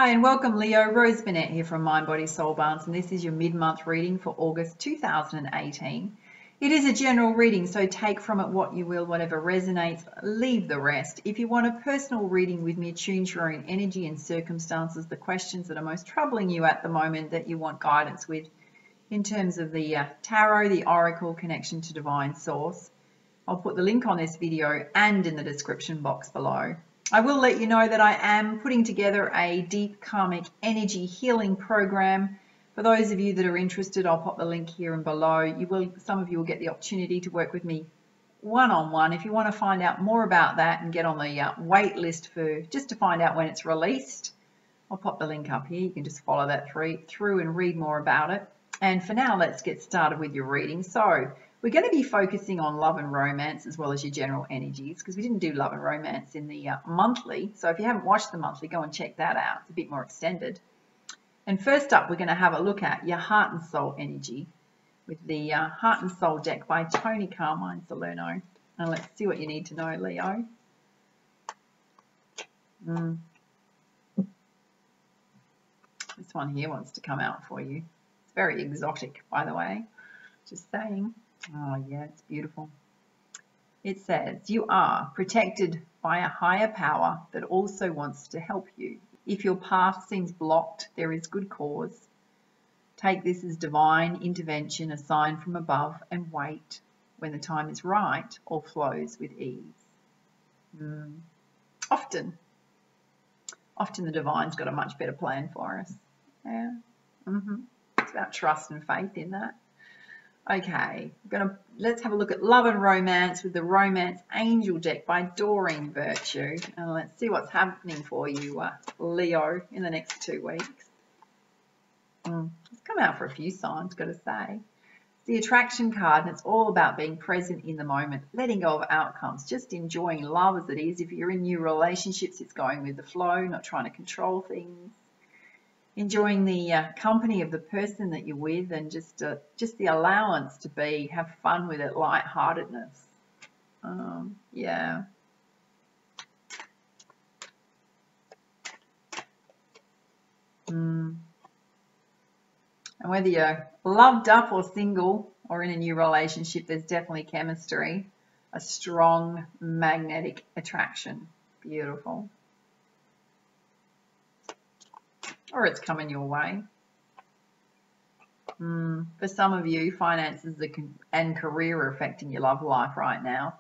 Hi and welcome, Leo. Rose Burnett here from Mind, Body, Soul Balance, and this is your mid-month reading for August 2018. It is a general reading, so take from it what you will, whatever resonates, leave the rest. If you want a personal reading with me, attune to your own energy and circumstances, the questions that are most troubling you at the moment that you want guidance with in terms of the tarot, the oracle, connection to divine source, I'll put the link on this video and in the description box below. I will let you know that I am putting together a deep karmic energy healing program. For those of you that are interested, I'll pop the link here and below. Some of you will get the opportunity to work with me one-on-one. If you want to find out more about that and get on the wait list just to find out when it's released, I'll pop the link up here. You can just follow that through and read more about it. And for now, let's get started with your reading. So we're going to be focusing on love and romance as well as your general energies, because we didn't do love and romance in the monthly. So if you haven't watched the monthly, go and check that out. It's a bit more extended. And first up, we're going to have a look at your heart and soul energy with the Heart and Soul deck by Tony Carmine Salerno. And let's see what you need to know, Leo. This one here wants to come out for you. It's very exotic, by the way. Just saying. Oh yeah, it's beautiful. It says, you are protected by a higher power that also wants to help you. If your path seems blocked, there is good cause. Take this as divine intervention, a sign from above, and wait. When the time is right, all flows with ease. Often the divine's got a much better plan for us. Yeah. It's about trust and faith in that. Okay, let's have a look at love and romance with the Romance Angel deck by Doreen Virtue. And let's see what's happening for you, Leo, in the next 2 weeks. It's come out for a few signs, got to say. It's the attraction card, and it's all about being present in the moment, letting go of outcomes, just enjoying love as it is. If you're in new relationships, it's going with the flow, not trying to control things. Enjoying the company of the person that you're with, and just the allowance to have fun with it, lightheartedness. Yeah. And whether you're loved up or single or in a new relationship, there's definitely chemistry, a strong magnetic attraction. Beautiful. Or it's coming your way. For some of you, finances and career are affecting your love life right now.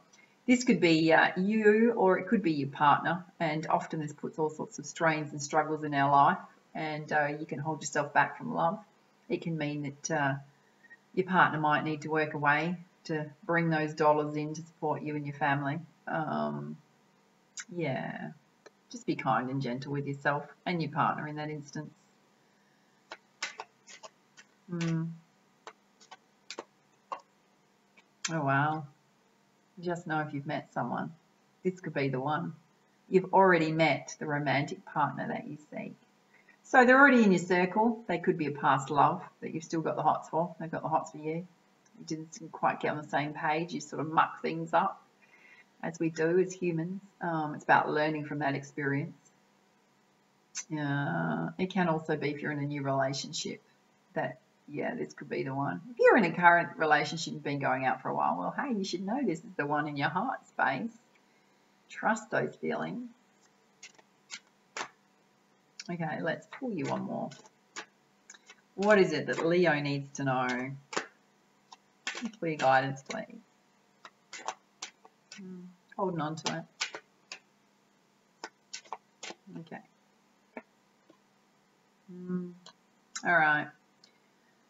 This could be you, or it could be your partner, and often this puts all sorts of strains and struggles in our life, and you can hold yourself back from love. It can mean that your partner might need to work away to bring those dollars in to support you and your family. Yeah. Just be kind and gentle with yourself and your partner in that instance. Oh, wow. Just know if you've met someone. This could be the one. You've already met the romantic partner that you seek. So they're already in your circle. They could be a past love that you've still got the hots for. They've got the hots for you. You didn't quite get on the same page. You sort of muck things up, as we do as humans. It's about learning from that experience. It can also be if you're in a new relationship that, yeah, this could be the one. If you're in a current relationship and been going out for a while, well, hey, you should know this is the one in your heart space. Trust those feelings. Okay, let's pull you one more. What is it that Leo needs to know? Clear guidance, please. Holding on to it. Okay. All right.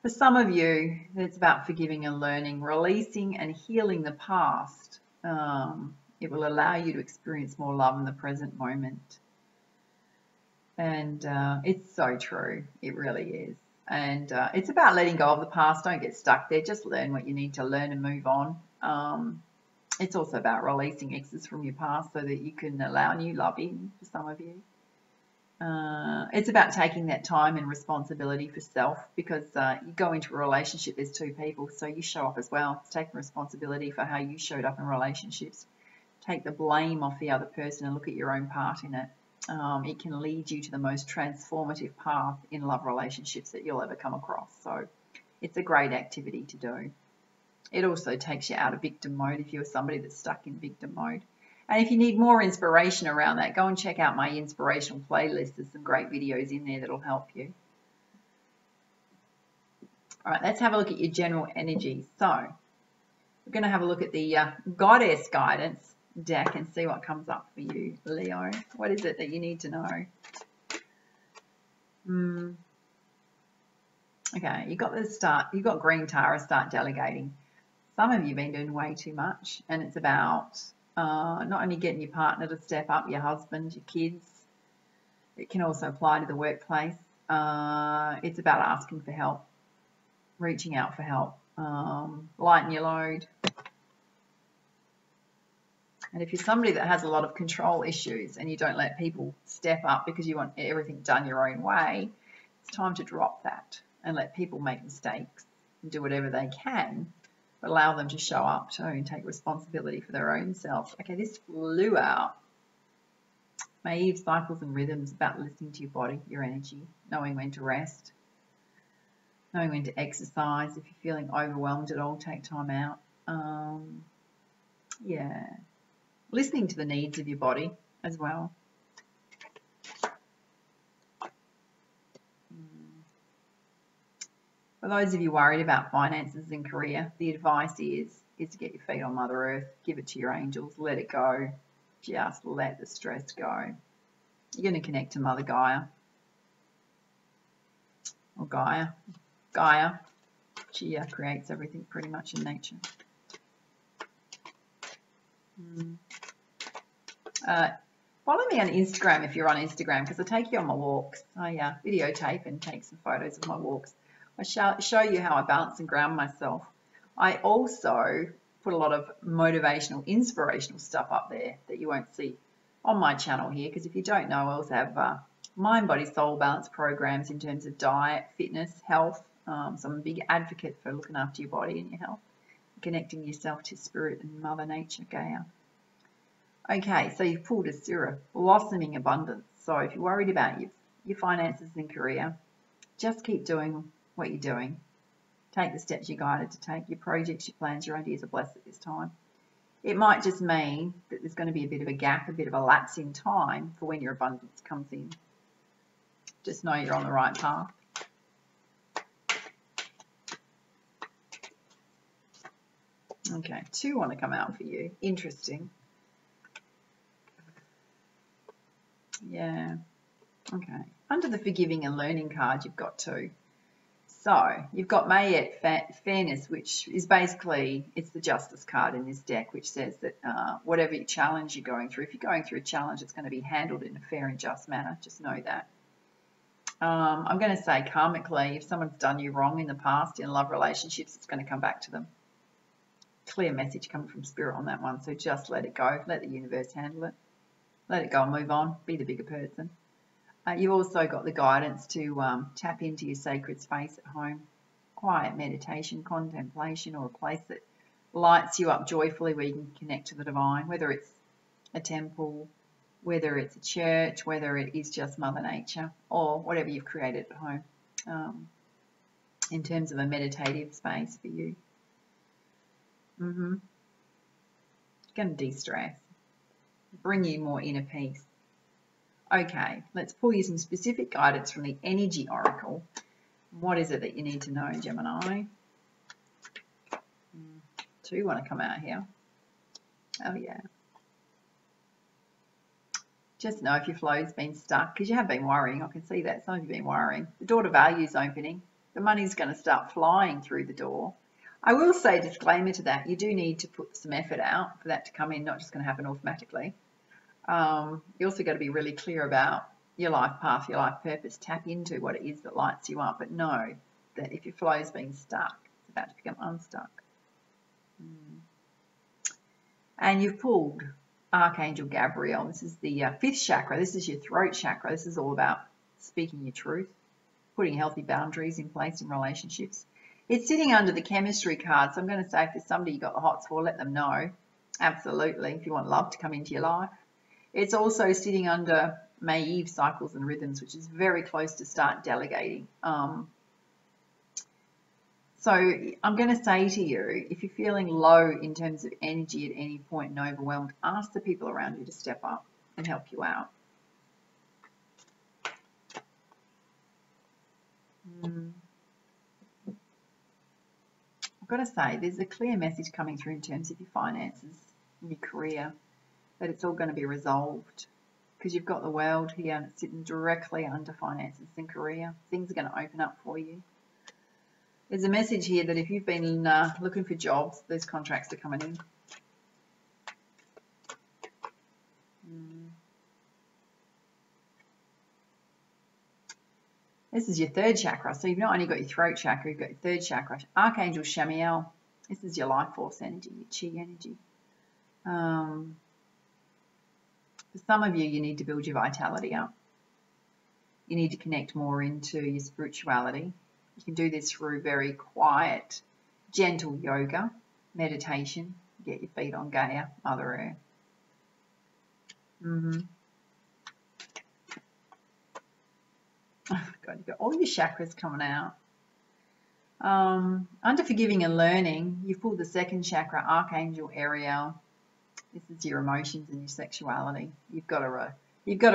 For some of you, it's about forgiving and learning, releasing and healing the past. It will allow you to experience more love in the present moment. And it's so true. It really is. And it's about letting go of the past. Don't get stuck there. Just learn what you need to learn and move on. It's also about releasing exes from your past so that you can allow new love in for some of you. It's about taking that time and responsibility for self, because you go into a relationship, there's two people, so you show up as well. It's taking responsibility for how you showed up in relationships. Take the blame off the other person and look at your own part in it. It can lead you to the most transformative path in love relationships that you'll ever come across. So it's a great activity to do. It also takes you out of victim mode if you're somebody that's stuck in victim mode. And if you need more inspiration around that, go and check out my inspirational playlist. There's some great videos in there that'll help you. All right, let's have a look at your general energy. So we're going to have a look at the Goddess Guidance deck and see what comes up for you, Leo. What is it that you need to know? Okay, you got the start. You got Green Tara, start delegating. Some of you have been doing way too much, and it's about not only getting your partner to step up, your husband, your kids. It can also apply to the workplace. It's about asking for help, reaching out for help, lighten your load. And if you're somebody that has a lot of control issues and you don't let people step up because you want everything done your own way, it's time to drop that and let people make mistakes and do whatever they can, but allow them to show up too and take responsibility for their own self. Okay, this flew out. Eve, cycles and rhythms, about listening to your body, your energy, knowing when to rest, knowing when to exercise. If you're feeling overwhelmed at all, take time out. Yeah. Listening to the needs of your body as well. For those of you worried about finances and career, the advice is to get your feet on Mother Earth, give it to your angels, let it go. Just let the stress go. You're going to connect to Mother Gaia. Or Gaia. Gaia. She creates everything pretty much in nature. Follow me on Instagram if you're on Instagram, because I take you on my walks. I videotape and take some photos of my walks. I show you how I balance and ground myself. I also put a lot of motivational, inspirational stuff up there that you won't see on my channel here, because if you don't know, I also have mind, body, soul balance programs in terms of diet, fitness, health. So I'm a big advocate for looking after your body and your health, connecting yourself to spirit and Mother Nature, Gaia. Okay, so you've pulled a Syrah, blossoming abundance. So if you're worried about your finances and career, just keep doing what you're doing. Take the steps you're guided to take. Your projects, your plans, your ideas are blessed at this time. It might just mean that there's going to be a bit of a gap, a bit of a lapse in time for when your abundance comes in. Just know you're on the right path. Okay, 2 want to come out for you. Interesting. Yeah. Okay. Under the forgiving and learning card, you've got 2. So you've got Mayet Fairness, which is basically, it's the justice card in this deck, which says that whatever challenge you're going through, if you're going through a challenge, it's going to be handled in a fair and just manner. Just know that. I'm going to say karmically, if someone's done you wrong in the past in love relationships, it's going to come back to them. Clear message coming from Spirit on that one. So just let it go. Let the universe handle it. Let it go and move on. Be the bigger person. You've also got the guidance to tap into your sacred space at home. Quiet meditation, contemplation, or a place that lights you up joyfully where you can connect to the divine, whether it's a temple, whether it's a church, whether it is just Mother Nature, or whatever you've created at home in terms of a meditative space for you. Going to de-stress, bring you more inner peace. Okay, let's pull you some specific guidance from the Energy Oracle. What is it that you need to know, Gemini? 2 want to come out here. Oh, yeah. Just know if your flow's been stuck, because you have been worrying. I can see that. Some of you have been worrying. The door to value is opening. The money's going to start flying through the door. I will say, disclaimer to that, you do need to put some effort out for that to come in, not just going to happen automatically. You also got to be really clear about your life path, your life purpose. Tap into what it is that lights you up, but know that if your flow's been stuck, it's about to become unstuck. And you've pulled Archangel Gabriel. This is the 5th chakra. This is your throat chakra. This is all about speaking your truth, putting healthy boundaries in place in relationships. It's sitting under the chemistry card, so I'm going to say if there's somebody you got the hots for, let them know. Absolutely, if you want love to come into your life. It's also sitting under May-Eve cycles and rhythms, which is very close to start delegating. So I'm going to say to you, if you're feeling low in terms of energy at any point and overwhelmed, ask the people around you to step up and help you out. I've got to say, there's a clear message coming through in terms of your finances and your career, that it's all going to be resolved, because you've got the world here and it's sitting directly under finances and career. Things are going to open up for you. There's a message here that if you've been looking for jobs, those contracts are coming in. This is your third chakra. So you've not only got your throat chakra, you've got your third chakra. Archangel Shamiel. This is your life force energy, your chi energy. For some of you, you need to build your vitality up. You need to connect more into your spirituality. You can do this through very quiet, gentle yoga, meditation. Get your feet on Gaia, Mother Earth. Oh God, you've got all your chakras coming out. Under forgiving and learning, you've pulled the second chakra, Archangel Ariel. This is your emotions and your sexuality. You've got to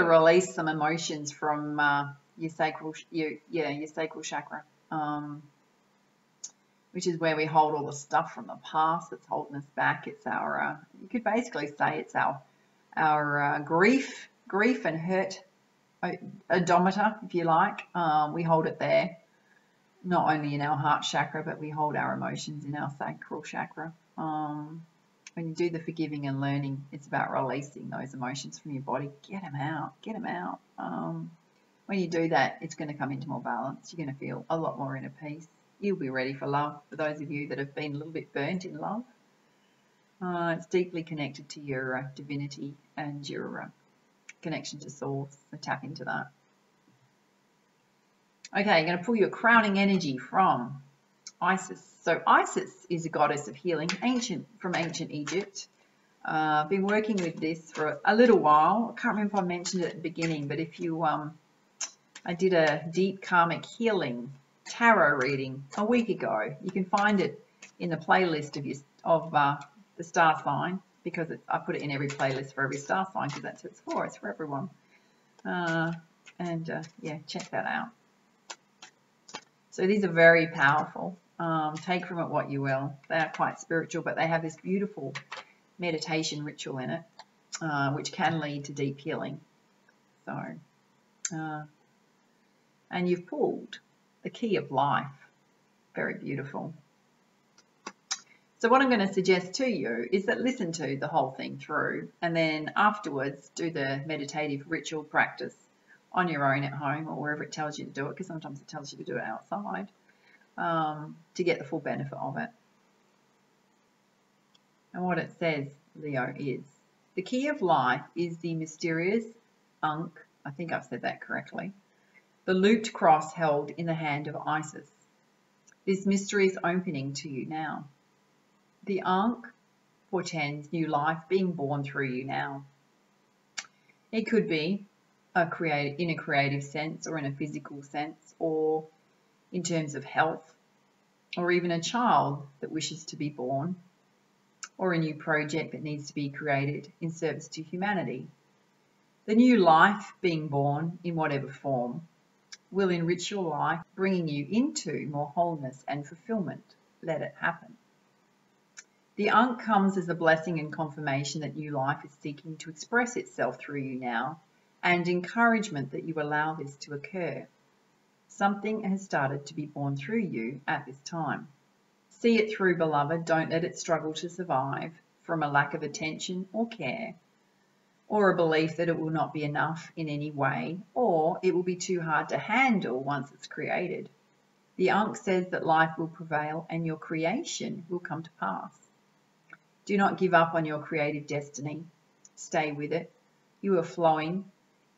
release some emotions from your sacral chakra, which is where we hold all the stuff from the past that's holding us back. It's our, you could basically say it's our grief and hurt odometer, if you like. We hold it there, not only in our heart chakra, but we hold our emotions in our sacral chakra. When you do the forgiving and learning, it's about releasing those emotions from your body. Get them out. When you do that, it's going to come into more balance. You're going to feel a lot more inner peace. You'll be ready for love. For those of you that have been a little bit burnt in love, it's deeply connected to your divinity and your connection to source. So tap into that. Okay, I'm going to pull your crowning energy from Isis. So Isis is a goddess of healing, from ancient Egypt. I've been working with this for a little while. I can't remember if I mentioned it at the beginning, but if you, I did a deep karmic healing tarot reading a week ago. You can find it in the playlist of the star sign, because I put it in every playlist for every star sign, because that's what it's for. It's for everyone. Yeah, check that out. So these are very powerful. Take from it what you will. They are quite spiritual, but they have this beautiful meditation ritual in it, which can lead to deep healing. So, and you've pulled the key of life. Very beautiful. So what I'm going to suggest to you is that listen to the whole thing through, and then afterwards do the meditative ritual practice on your own at home, or wherever it tells you to do it, because sometimes it tells you to do it outside, to get the full benefit of it. And what it says, Leo, is the key of life is the mysterious Ankh, I think I've said that correctly, the looped cross held in the hand of Isis. This mystery is opening to you now. The Ankh portends new life being born through you now. It could be in a creative sense, or in a physical sense, or in terms of health, or even a child that wishes to be born, or a new project that needs to be created in service to humanity. The new life being born, in whatever form, will enrich your life, bringing you into more wholeness and fulfillment. Let it happen. The Ankh comes as a blessing and confirmation that new life is seeking to express itself through you now, and encouragement that you allow this to occur. Something has started to be born through you at this time. See it through, beloved. Don't let it struggle to survive from a lack of attention or care, or a belief that it will not be enough in any way, or it will be too hard to handle once it's created. The Ankh says that life will prevail and your creation will come to pass. Do not give up on your creative destiny. Stay with it. You are flowing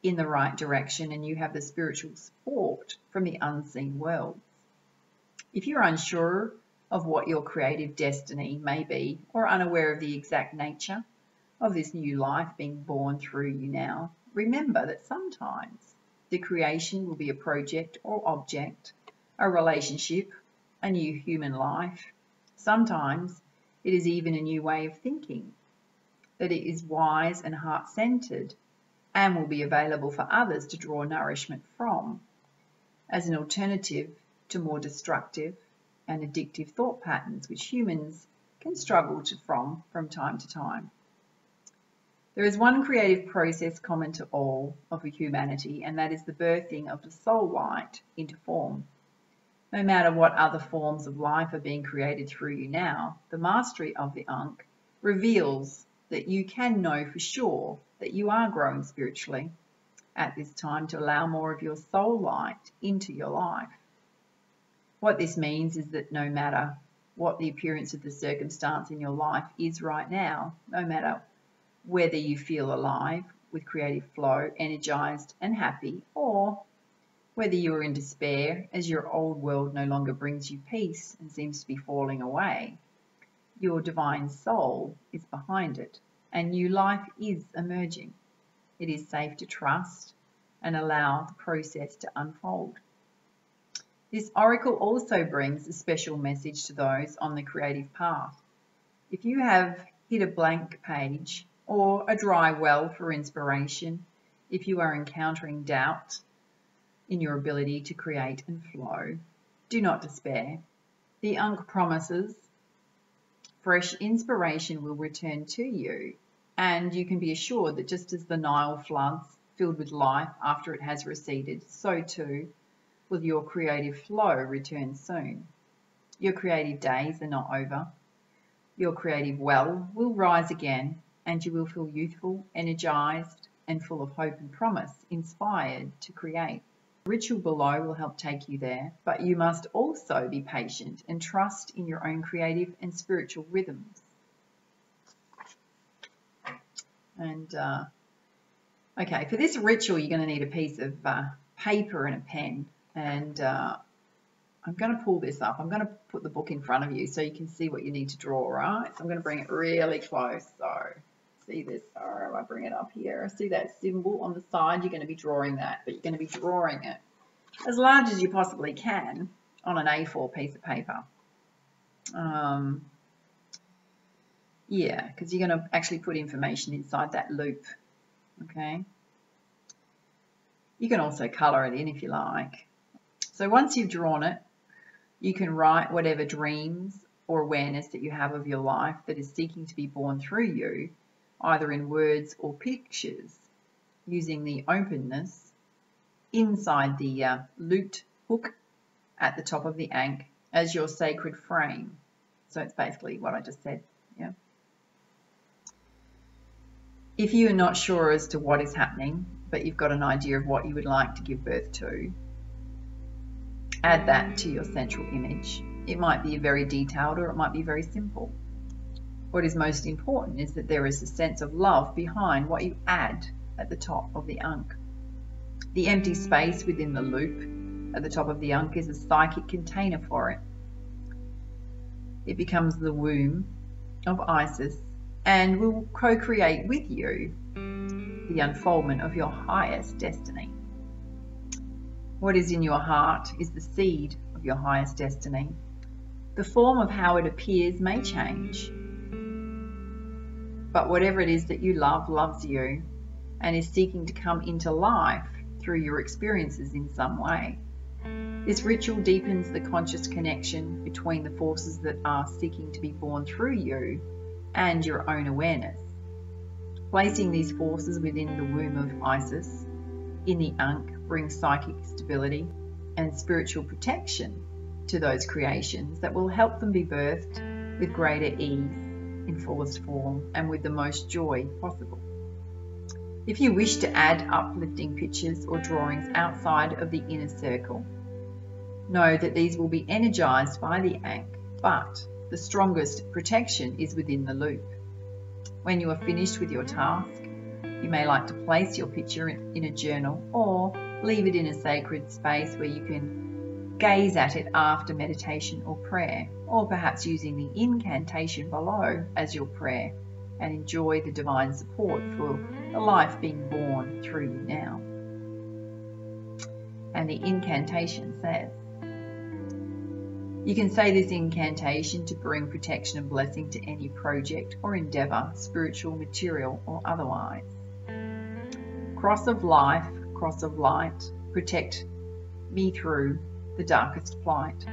in the right direction, and you have the spiritual support from the unseen worlds. If you're unsure of what your creative destiny may be, or unaware of the exact nature of this new life being born through you now, remember that sometimes the creation will be a project or object, a relationship, a new human life. Sometimes it is even a new way of thinking, that it is wise and heart-centered and will be available for others to draw nourishment from as an alternative to more destructive and addictive thought patterns which humans can struggle from time to time. There is one creative process common to all of humanity, and that is the birthing of the soul light into form. No matter what other forms of life are being created through you now, the mastery of the Ankh reveals that you can know for sure that you are growing spiritually at this time to allow more of your soul light into your life. What this means is that no matter what the appearance of the circumstance in your life is right now, no matter whether you feel alive with creative flow, energized and happy, or whether you are in despair as your old world no longer brings you peace and seems to be falling away, your divine soul is behind it and new life is emerging. It is safe to trust and allow the process to unfold. This oracle also brings a special message to those on the creative path. If you have hit a blank page or a dry well for inspiration, if you are encountering doubt in your ability to create and flow, do not despair. The Ankh promises fresh inspiration will return to you, and you can be assured that just as the Nile floods filled with life after it has receded, so too will your creative flow return soon. Your creative days are not over. Your creative well will rise again, and you will feel youthful, energized, and full of hope and promise, inspired to create. The ritual below will help take you there, but you must also be patient and trust in your own creative and spiritual rhythms. And okay, for this ritual, you're going to need a piece of paper and a pen. And I'm going to pull this up. I'm going to put the book in front of you so you can see what you need to draw, right? So I'm going to bring it really close. So see this, or I bring it up here. See that symbol on the side? You're going to be drawing that, but you're going to be drawing it as large as you possibly can on an A4 piece of paper. Yeah, because you're going to actually put information inside that loop, okay? You can also colour it in if you like. So once you've drawn it, you can write whatever dreams or awareness that you have of your life that is seeking to be born through you, either in words or pictures, using the openness inside the looped hook at the top of the Ankh as your sacred frame. So it's basically what I just said, yeah. If you are not sure as to what is happening, but you've got an idea of what you would like to give birth to, add that to your central image. It might be very detailed or it might be very simple. What is most important is that there is a sense of love behind what you add at the top of the Ankh. The empty space within the loop at the top of the Ankh is a psychic container for it. It becomes the womb of Isis and will co-create with you the unfoldment of your highest destiny. What is in your heart is the seed of your highest destiny. The form of how it appears may change, but whatever it is that you love loves you and is seeking to come into life through your experiences in some way. This ritual deepens the conscious connection between the forces that are seeking to be born through you and your own awareness. Placing these forces within the womb of Isis in the Ankh brings psychic stability and spiritual protection to those creations that will help them be birthed with greater ease, in fullest form, and with the most joy possible. If you wish to add uplifting pictures or drawings outside of the inner circle, know that these will be energized by the Ankh, but the strongest protection is within the loop. When you are finished with your task, you may like to place your picture in a journal or leave it in a sacred space where you can gaze at it after meditation or prayer, or perhaps using the incantation below as your prayer, and enjoy the divine support for the life being born through you now. And the incantation says, you can say this incantation to bring protection and blessing to any project or endeavor, spiritual, material, or otherwise. Cross of life, cross of light, protect me through the darkest plight.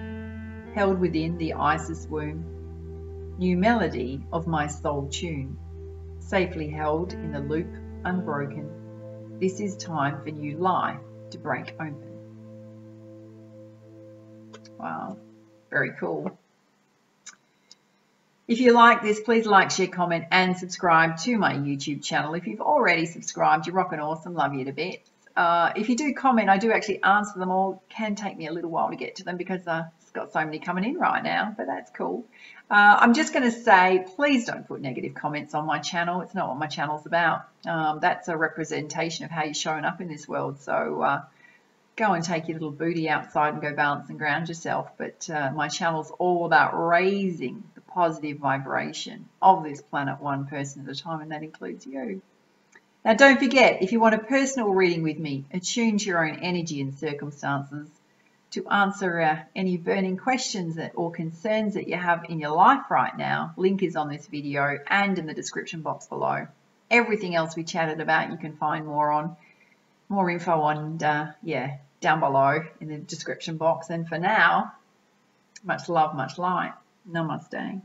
Held within the Isis womb, new melody of my soul tune, safely held in the loop unbroken. This is time for new life to break open. Wow. Very cool. If you like this, please like, share, comment, and subscribe to my YouTube channel. If you've already subscribed, you're rocking awesome. Love you to bits. If you do comment, I do actually answer them all. It can take me a little while to get to them because it's got so many coming in right now, but that's cool. I'm just going to say, please don't put negative comments on my channel. It's not what my channel's about. That's a representation of how you're showing up in this world. So go and take your little booty outside and go balance and ground yourself. But my channel's all about raising the positive vibration of this planet one person at a time, and that includes you. Now, don't forget, if you want a personal reading with me, attune to your own energy and circumstances to answer any burning questions or concerns that you have in your life right now, link is on this video and in the description box below. Everything else we chatted about, you can find more info on, down below in the description box. And for now, much love, much light. Namaste.